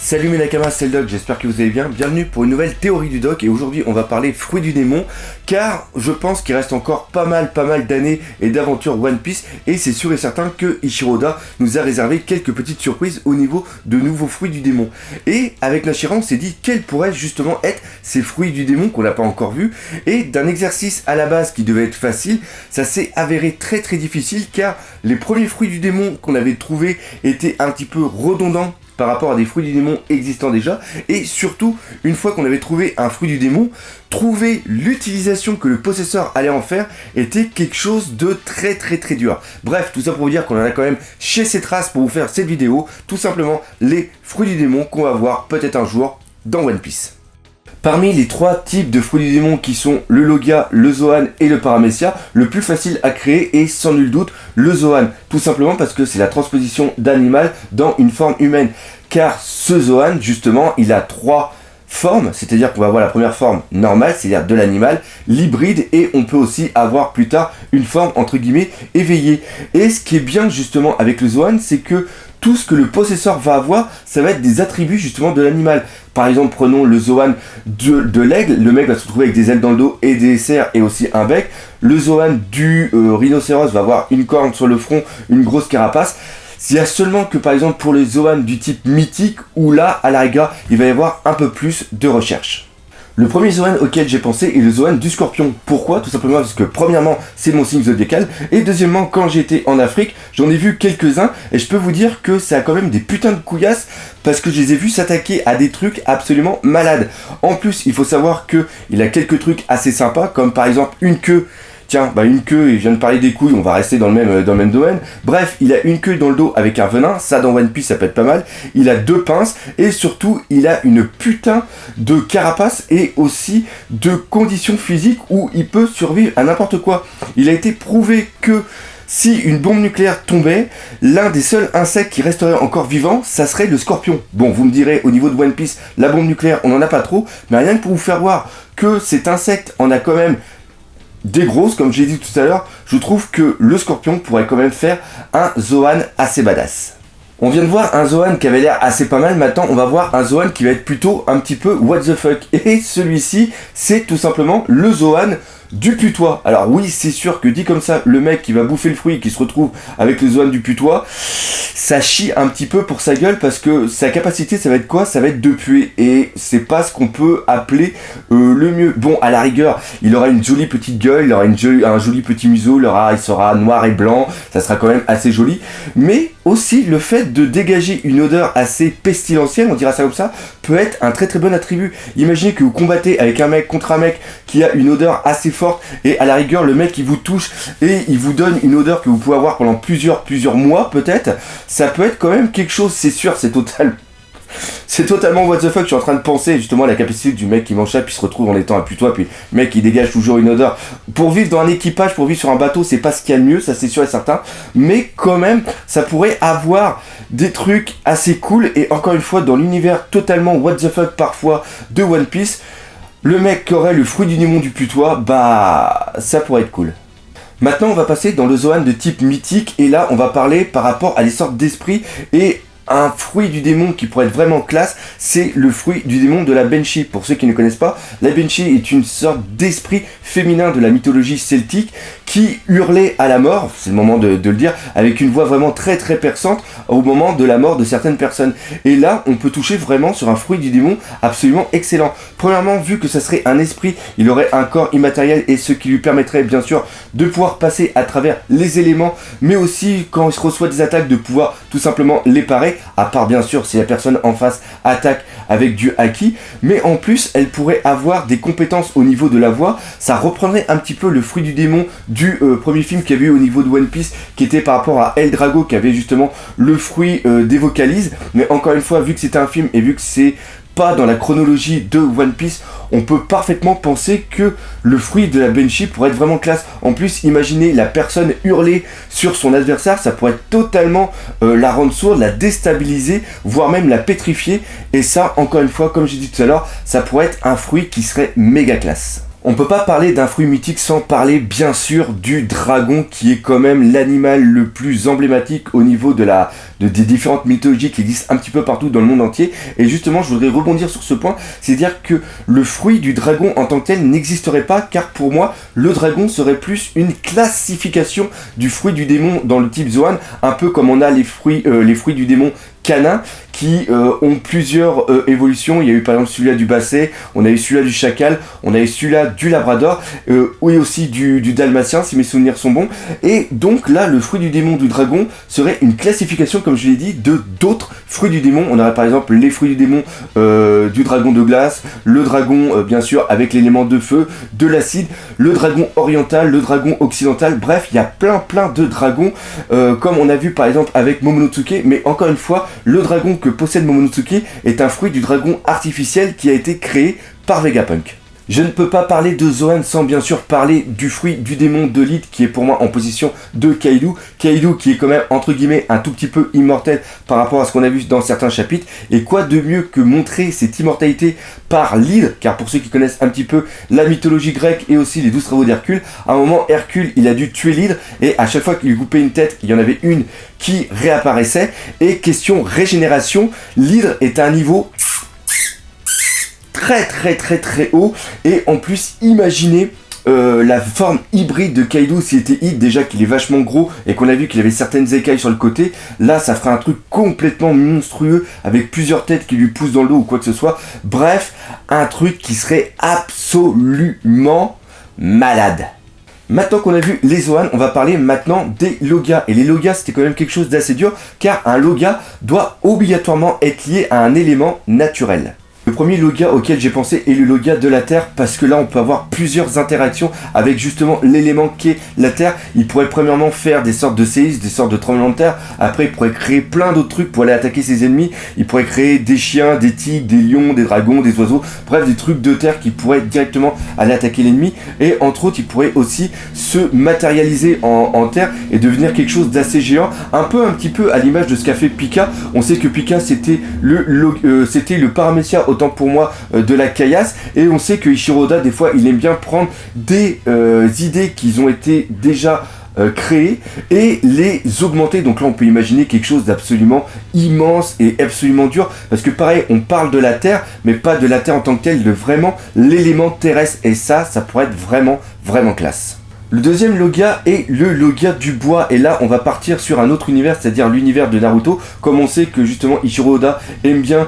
Salut mes nakamas, c'est le Doc, j'espère que vous allez bien. Bienvenue pour une nouvelle théorie du Doc et aujourd'hui on va parler fruits du démon car je pense qu'il reste encore pas mal d'années et d'aventures One Piece et c'est sûr et certain que Eiichiro Oda nous a réservé quelques petites surprises au niveau de nouveaux fruits du démon. Et avec Nashira on s'est dit quels pourraient justement être ces fruits du démon qu'on n'a pas encore vus et d'un exercice à la base qui devait être facile, ça s'est avéré très difficile car les premiers fruits du démon qu'on avait trouvés étaient un petit peu redondants par rapport à des fruits du démon existants déjà, et surtout, une fois qu'on avait trouvé un fruit du démon, trouver l'utilisation que le possesseur allait en faire était quelque chose de très dur. Bref, tout ça pour vous dire qu'on en a quand même chez ces traces pour vous faire cette vidéo, tout simplement les fruits du démon qu'on va voir peut-être un jour dans One Piece. Parmi les trois types de fruits du démon qui sont le Logia, le Zoan et le Paramecia, le plus facile à créer est sans nul doute le Zoan. Tout simplement parce que c'est la transposition d'animal dans une forme humaine. Car ce Zoan, justement, il a trois formes, c'est-à-dire qu'on va avoir la première forme normale, c'est-à-dire de l'animal, l'hybride, et on peut aussi avoir plus tard une forme entre guillemets éveillée. Et ce qui est bien justement avec le Zoan, c'est que tout ce que le possesseur va avoir, ça va être des attributs justement de l'animal. Par exemple, prenons le Zoan de l'aigle. Le mec va se retrouver avec des ailes dans le dos et des serres et aussi un bec. Le Zoan du rhinocéros va avoir une corne sur le front, une grosse carapace. Il y a seulement que par exemple pour les Zoan du type mythique où là, à la rigueur, il va y avoir un peu plus de recherche. Le premier Zoan auquel j'ai pensé est le Zoan du scorpion. Pourquoi ? Tout simplement parce que premièrement, c'est mon signe zodiacal. Et deuxièmement, quand j'étais en Afrique, j'en ai vu quelques-uns. Et je peux vous dire que ça a quand même des putains de couillasses. Parce que je les ai vus s'attaquer à des trucs absolument malades. En plus, il faut savoir qu'il a quelques trucs assez sympas. Comme par exemple une queue. Tiens, une queue, et je viens de parler des couilles, on va rester dans le même domaine. Bref, il a une queue dans le dos avec un venin, ça dans One Piece ça peut être pas mal. Il a deux pinces, et surtout, il a une putain de carapace et aussi de conditions physiques où il peut survivre à n'importe quoi. Il a été prouvé que si une bombe nucléaire tombait, l'un des seuls insectes qui resterait encore vivant, ça serait le scorpion. Bon, vous me direz, au niveau de One Piece, la bombe nucléaire, on en a pas trop, mais rien que pour vous faire voir que cet insecte en a quand même des grosses, comme j'ai dit tout à l'heure, je trouve que le scorpion pourrait quand même faire un Zoan assez badass. On vient de voir un Zoan qui avait l'air assez pas mal, maintenant on va voir un Zoan qui va être plutôt un petit peu what the fuck. Et celui-ci, c'est tout simplement le Zoan du putois. Alors oui, c'est sûr que dit comme ça, le mec qui va bouffer le fruit et qui se retrouve avec le Zoan du putois, ça chie un petit peu pour sa gueule parce que sa capacité, ça va être quoi ? Ça va être de puer et c'est pas ce qu'on peut appeler le mieux. Bon, à la rigueur, il aura une jolie petite gueule, il aura un joli petit museau, il sera noir et blanc, ça sera quand même assez joli. Mais aussi, le fait de dégager une odeur assez pestilentielle, on dira ça comme ça, peut être un très bon attribut. Imaginez que vous combattez avec un mec contre un mec qui a une odeur assez forte et à la rigueur le mec il vous touche et il vous donne une odeur que vous pouvez avoir pendant plusieurs mois peut-être, ça peut être quand même quelque chose, c'est sûr, c'est totalement what the fuck. Je suis en train de penser justement à la capacité du mec qui mange ça puis se retrouve en étant un putois, puis le mec il dégage toujours une odeur. Pour vivre dans un équipage, pour vivre sur un bateau, c'est pas ce qu'il y a de mieux, ça c'est sûr et certain, mais quand même ça pourrait avoir des trucs assez cool. Et encore une fois, dans l'univers totalement what the fuck parfois de One Piece, le mec qui aurait le fruit du démon du putois, ça pourrait être cool. Maintenant on va passer dans le Zoan de type mythique et là on va parler par rapport à des sortes d'esprits et un fruit du démon qui pourrait être vraiment classe, c'est le fruit du démon de la Banshee. Pour ceux qui ne connaissent pas, la Banshee est une sorte d'esprit féminin de la mythologie celtique qui hurlait à la mort, c'est le moment de le dire, avec une voix vraiment très perçante au moment de la mort de certaines personnes. Et là, on peut toucher vraiment sur un fruit du démon absolument excellent. Premièrement, vu que ça serait un esprit, il aurait un corps immatériel et ce qui lui permettrait bien sûr de pouvoir passer à travers les éléments, mais aussi quand il reçoit des attaques de pouvoir tout simplement les parer, à part bien sûr si la personne en face attaque avec du haki, mais en plus elle pourrait avoir des compétences au niveau de la voix. Ça reprendrait un petit peu le fruit du démon du premier film qu'il y avait eu au niveau de One Piece, qui était par rapport à El Drago, qui avait justement le fruit des vocalises. Mais encore une fois, vu que c'est un film et vu que c'est pas dans la chronologie de One Piece, on peut parfaitement penser que le fruit de la Banshee pourrait être vraiment classe. En plus, imaginez la personne hurler sur son adversaire, ça pourrait totalement la rendre sourde, la déstabiliser, voire même la pétrifier. Et ça, encore une fois, comme j'ai dit tout à l'heure, ça pourrait être un fruit qui serait méga classe. On peut pas parler d'un fruit mythique sans parler bien sûr du dragon qui est quand même l'animal le plus emblématique au niveau des différentes mythologies qui existent un petit peu partout dans le monde entier. Et justement je voudrais rebondir sur ce point, c'est-à-dire que le fruit du dragon en tant que tel n'existerait pas, car pour moi le dragon serait plus une classification du fruit du démon dans le type Zoan, un peu comme on a les fruits du démon canins qui ont plusieurs évolutions. Il y a eu par exemple celui-là du basset, on a eu celui-là du chacal, on a eu celui-là du labrador, oui aussi du dalmatien si mes souvenirs sont bons. Et donc là le fruit du démon du dragon serait une classification, comme je l'ai dit, de d'autres fruits du démon. On aurait par exemple les fruits du démon du dragon de glace, le dragon bien sûr avec l'élément de feu, de l'acide, le dragon oriental, le dragon occidental, bref il y a plein de dragons comme on a vu par exemple avec Momonosuke. Mais encore une fois, le dragon que possède Momonosuke est un fruit du dragon artificiel qui a été créé par Vegapunk. Je ne peux pas parler de Zoan sans bien sûr parler du fruit du démon de Lith qui est pour moi en position de Kaido. Kaido qui est quand même entre guillemets un tout petit peu immortel par rapport à ce qu'on a vu dans certains chapitres. Et quoi de mieux que montrer cette immortalité par l'hydre, car pour ceux qui connaissent un petit peu la mythologie grecque et aussi les 12 travaux d'Hercule, à un moment Hercule il a dû tuer l'hydre et à chaque fois qu'il lui coupait une tête, il y en avait une qui réapparaissait. Et question régénération, l'hydre est à un niveau très haut. Et en plus imaginez la forme hybride de Kaido s'il était hydre, déjà qu'il est vachement gros et qu'on a vu qu'il avait certaines écailles sur le côté. Là ça ferait un truc complètement monstrueux avec plusieurs têtes qui lui poussent dans le dos ou quoi que ce soit. Bref, un truc qui serait absolument malade. Maintenant qu'on a vu les Zoan, on va parler maintenant des Logas. Et les Logas c'était quand même quelque chose d'assez dur, car un Loga doit obligatoirement être lié à un élément naturel. Le premier Loga auquel j'ai pensé est le Loga de la Terre, parce que là on peut avoir plusieurs interactions avec justement l'élément qu'est la Terre. Il pourrait premièrement faire des sortes de séismes, des sortes de tremblements de terre. Après il pourrait créer plein d'autres trucs pour aller attaquer ses ennemis. Il pourrait créer des chiens, des tigres, des lions, des dragons, des oiseaux. Bref, des trucs de terre qui pourraient directement aller attaquer l'ennemi. Et entre autres il pourrait aussi se matérialiser en terre et devenir quelque chose d'assez géant. Un petit peu à l'image de ce qu'a fait Pika. On sait que Pika c'était le paramécia autant pour moi de la caillasse, et on sait que Eiichiro Oda des fois il aime bien prendre des idées qui ont été déjà créées et les augmenter. Donc là on peut imaginer quelque chose d'absolument immense et absolument dur, parce que pareil on parle de la terre mais pas de la terre en tant que telle, de vraiment l'élément terrestre, et ça pourrait être vraiment classe. Le deuxième Loga est le Loga du bois, et là on va partir sur un autre univers, c'est-à-dire l'univers de Naruto, comme on sait que justement Eiichiro Oda aime bien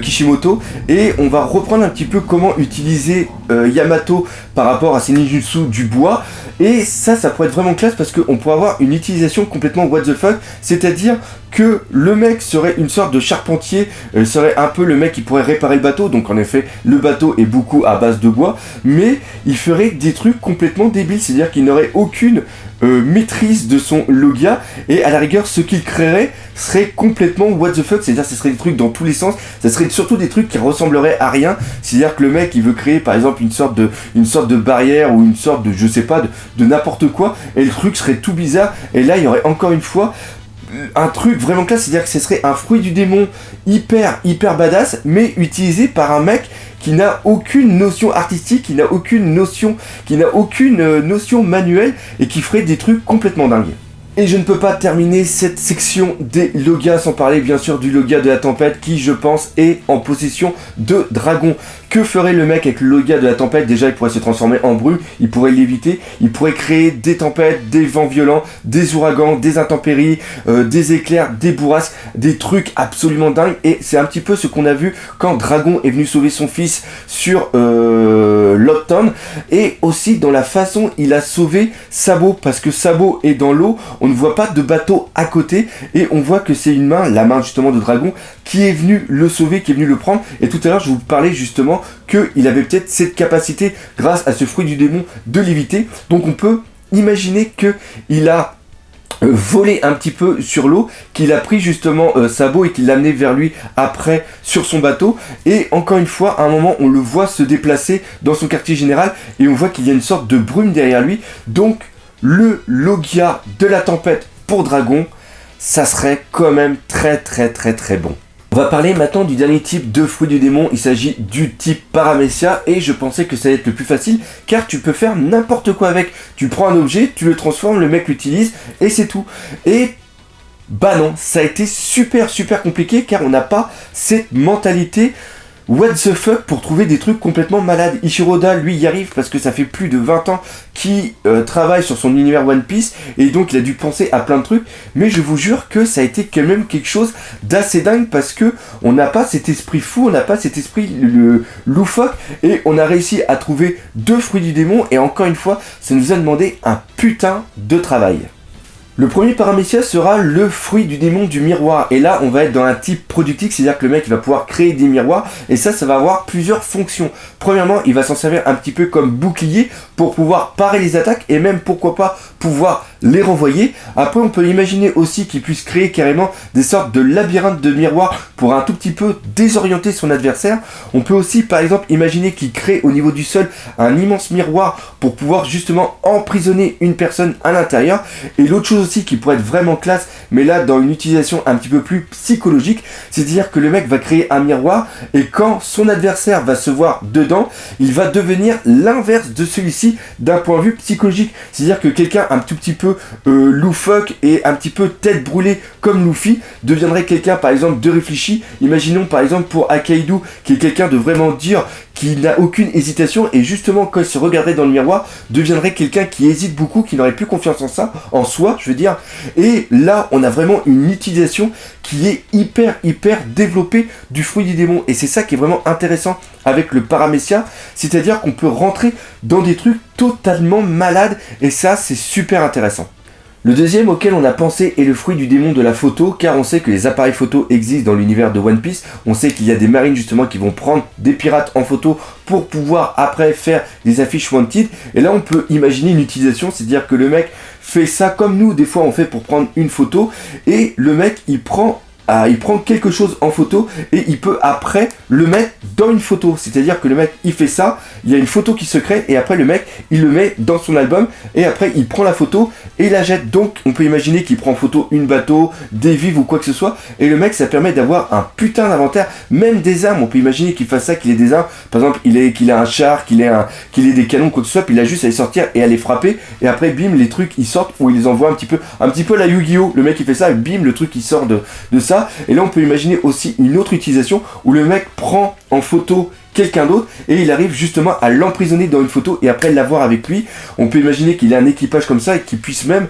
Kishimoto, et on va reprendre un petit peu comment utiliser Yamato par rapport à ses ninjutsu du bois. Et ça pourrait être vraiment classe, parce qu'on pourrait avoir une utilisation complètement what the fuck, c'est-à-dire que le mec serait une sorte de charpentier, serait un peu le mec qui pourrait réparer le bateau. Donc en effet le bateau est beaucoup à base de bois, mais il ferait des trucs complètement débiles, c'est-à-dire qu'il n'aurait aucune maîtrise de son Logia, et à la rigueur ce qu'il créerait serait complètement what the fuck, c'est-à-dire ce serait des trucs dans tous les sens, ça serait surtout des trucs qui ressembleraient à rien. C'est-à-dire que le mec il veut créer par exemple une sorte de barrière ou une sorte de je sais pas de n'importe quoi, et le truc serait tout bizarre. Et là il y aurait encore une fois un truc vraiment classe, c'est-à-dire que ce serait un fruit du démon hyper badass, mais utilisé par un mec qui n'a aucune notion artistique, qui n'a aucune notion manuelle, et qui ferait des trucs complètement dingues. Et je ne peux pas terminer cette section des Logas sans parler bien sûr du Loga de la tempête, qui je pense est en possession de dragon. Que ferait le mec avec le Loga de la tempête? Déjà il pourrait se transformer en brume, il pourrait l'éviter, il pourrait créer des tempêtes, des vents violents, des ouragans, des intempéries, des éclairs, des bourrasques, des trucs absolument dingues. Et c'est un petit peu ce qu'on a vu quand Dragon est venu sauver son fils sur Locktown, et aussi dans la façon il a sauvé Sabo, parce que Sabo est dans l'eau, on ne voit pas de bateau à côté, et on voit que c'est la main justement de Dragon qui est venue le sauver, qui est venue le prendre. Et tout à l'heure je vous parlais justement qu'il avait peut-être cette capacité, grâce à ce fruit du démon, de l'éviter. Donc on peut imaginer qu'il a volé un petit peu sur l'eau, qu'il a pris justement Sabo et qu'il l'a amené vers lui après sur son bateau. Et encore une fois, à un moment on le voit se déplacer dans son quartier général, et on voit qu'il y a une sorte de brume derrière lui. Donc le Logia de la tempête pour Dragon, ça serait quand même très bon. On va parler maintenant du dernier type de fruit du démon, il s'agit du type Paramecia et je pensais que ça allait être le plus facile car tu peux faire n'importe quoi avec. Tu prends un objet, tu le transformes, le mec l'utilise et c'est tout. Et bah non, ça a été super compliqué car on n'a pas cette mentalité what the fuck pour trouver des trucs complètement malades. Eiichiro Oda, lui, y arrive parce que ça fait plus de 20 ans qu'il travaille sur son univers One Piece et donc il a dû penser à plein de trucs, mais je vous jure que ça a été quand même quelque chose d'assez dingue parce que on n'a pas cet esprit fou, on n'a pas cet esprit loufoque et on a réussi à trouver 2 fruits du démon et encore une fois, ça nous a demandé un putain de travail. Le premier Paramecia sera le fruit du démon du miroir et là on va être dans un type productif, c'est à dire que le mec il va pouvoir créer des miroirs et ça va avoir plusieurs fonctions. Premièrement il va s'en servir un petit peu comme bouclier pour pouvoir parer les attaques et même pourquoi pas pouvoir les renvoyer. Après on peut imaginer aussi qu'il puisse créer carrément des sortes de labyrinthes de miroirs pour un tout petit peu désorienter son adversaire. On peut aussi par exemple imaginer qu'il crée au niveau du sol un immense miroir pour pouvoir justement emprisonner une personne à l'intérieur. Et l'autre chose aussi qui pourrait être vraiment classe, mais là dans une utilisation un petit peu plus psychologique, c'est-à-dire que le mec va créer un miroir et quand son adversaire va se voir dedans, il va devenir l'inverse de celui-ci d'un point de vue psychologique. C'est-à-dire que quelqu'un un tout petit peu loufoque et un petit peu tête brûlée comme Luffy deviendrait quelqu'un par exemple de réfléchi. Imaginons par exemple pour Akainu qui est quelqu'un de vraiment dur, qui n'a aucune hésitation et justement quand il se regarderait dans le miroir deviendrait quelqu'un qui hésite beaucoup, qui n'aurait plus confiance en soi je veux dire. Et là on a vraiment une utilisation qui est hyper développée du fruit du démon et c'est ça qui est vraiment intéressant avec le Paramecia, c'est-à-dire qu'on peut rentrer dans des trucs totalement malades et ça c'est super intéressant. Le deuxième auquel on a pensé est le fruit du démon de la photo, car on sait que les appareils photo existent dans l'univers de One Piece. On sait qu'il y a des marines justement qui vont prendre des pirates en photo pour pouvoir après faire des affiches wanted. Et là on peut imaginer une utilisation, c'est-à-dire que le mec fait ça comme nous, des fois on fait pour prendre une photo, et le mec il prend quelque chose en photo et il peut après le mettre dans une photo. C'est-à-dire que le mec il fait ça, il y a une photo qui se crée et après le mec il le met dans son album et après il prend la photo et il la jette. Donc on peut imaginer qu'il prend en photo une bateau, des vivres ou quoi que ce soit et le mec ça permet d'avoir un putain d'inventaire, même des armes. On peut imaginer qu'il fasse ça, qu'il ait des armes, par exemple qu'il a un char, qu'il ait des canons, quoi que ce soit, puis il a juste à les sortir et à les frapper et après bim les trucs ils sortent ou il les envoie un petit peu la Yu-Gi-Oh! Le mec il fait ça et bim le truc il sort de ça. Et là on peut imaginer aussi une autre utilisation où le mec prend en photo quelqu'un d'autre et il arrive justement à l'emprisonner dans une photo et après l'avoir avec lui. On peut imaginer qu'il a un équipage comme ça et qu'il puisse même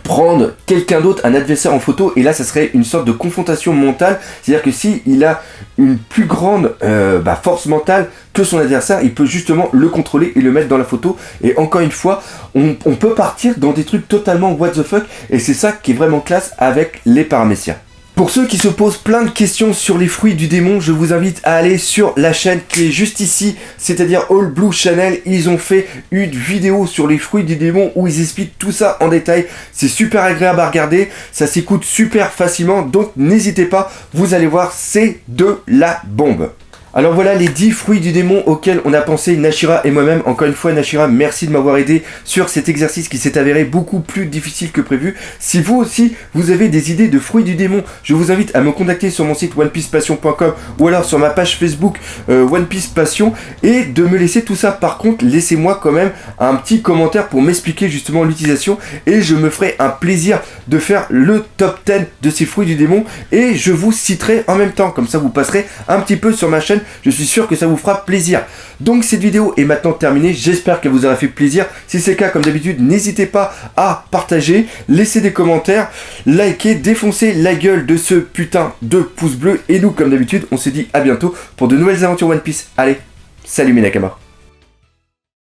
prendre quelqu'un d'autre, un adversaire en photo, et là ça serait une sorte de confrontation mentale, c'est-à-dire que si il a une plus grande force mentale que son adversaire, il peut justement le contrôler et le mettre dans la photo. Et encore une fois, on peut partir dans des trucs totalement what the fuck et c'est ça qui est vraiment classe avec les Paramecia. Pour ceux qui se posent plein de questions sur les fruits du démon, je vous invite à aller sur la chaîne qui est juste ici, c'est-à-dire All Blue Channel. Ils ont fait une vidéo sur les fruits du démon où ils expliquent tout ça en détail. C'est super agréable à regarder, ça s'écoute super facilement, donc n'hésitez pas, vous allez voir, c'est de la bombe. Alors voilà les 10 fruits du démon auxquels on a pensé Nashira et moi-même. Encore une fois Nashira, merci de m'avoir aidé sur cet exercice qui s'est avéré beaucoup plus difficile que prévu. Si vous aussi vous avez des idées de fruits du démon, je vous invite à me contacter sur mon site onepicepassion.com ou alors sur ma page Facebook One Piece Passion et de me laisser tout ça. Par contre laissez-moi quand même un petit commentaire pour m'expliquer justement l'utilisation et je me ferai un plaisir de faire le top 10 de ces fruits du démon et je vous citerai en même temps, comme ça vous passerez un petit peu sur ma chaîne. Je suis sûr que ça vous fera plaisir. Donc cette vidéo est maintenant terminée, j'espère qu'elle vous aura fait plaisir. Si c'est le cas, comme d'habitude, n'hésitez pas à partager, laisser des commentaires, liker, défoncer la gueule de ce putain de pouce bleu. Et nous, comme d'habitude, on se dit à bientôt pour de nouvelles aventures One Piece. Allez, salut mes Nakamas.